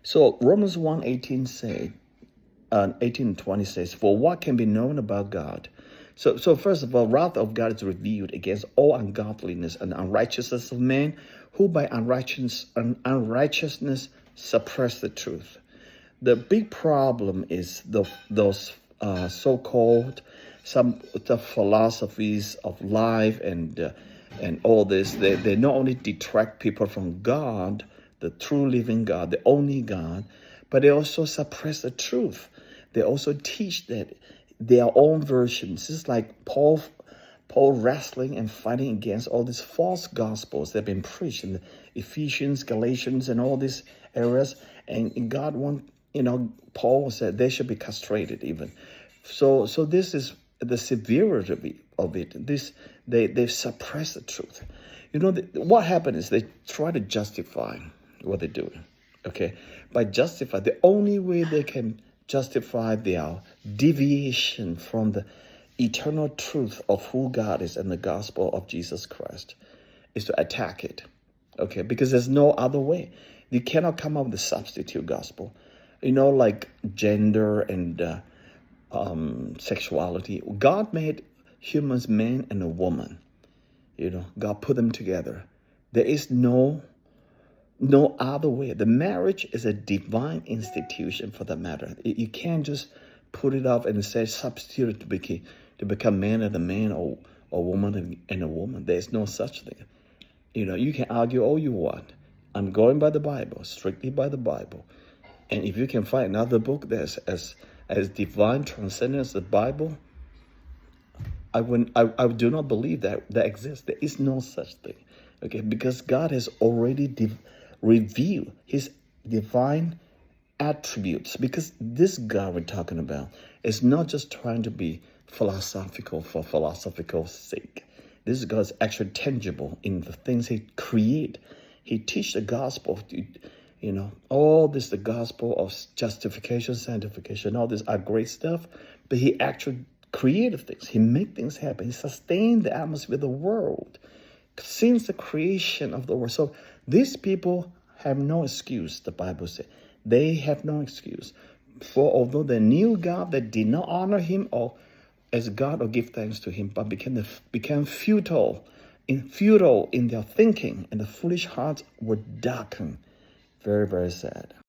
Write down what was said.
So Romans 1:18 say, 18 and 20 says, "For what can be known about God?" So first of all, wrath of God is revealed against all ungodliness and unrighteousness of men, who by unrighteousness suppress the truth. The big problem is those so-called the philosophies of life and all this. They not only detract people from God, the true living God, the only God, but they also suppress the truth. They also teach that their own versions. It's like Paul wrestling and fighting against all these false gospels that have been preached in the Ephesians, Galatians, and all these areas. And God Paul said they should be castrated even. So this is the severity of it. They suppress the truth. What happened is they try to justify what they're doing. Okay, by justify, the only way they can justify their deviation from the eternal truth of who God is and the gospel of Jesus Christ is to attack it. Okay, because there's no other way. You cannot come up with a substitute gospel. Like gender and sexuality. God made humans man and a woman. God put them together. There is no other way. The marriage is a divine institution for that matter. You can't just put it up and say substitute to become man and a man or woman and a woman. There's no such thing. You can argue all you want. I'm going by the Bible, strictly by the Bible. And if you can find another book that's as divine, transcendent as the Bible, I do not believe that exists. There is no such thing. Okay, because God has already revealed his divine attributes. Because this God we're talking about is not just trying to be philosophical for philosophical sake. This God is actually tangible in the things he created. He teach the gospel, all this, the gospel of justification, sanctification, all this are great stuff, but he actually created things. He made things happen. He sustained the atmosphere of the world since the creation of the world. So these people have no excuse, the Bible says. They have no excuse. For although they knew God, they did not honor him or as God or give thanks to him, but became futile in their thinking, and the foolish hearts were darkened. Very, very sad.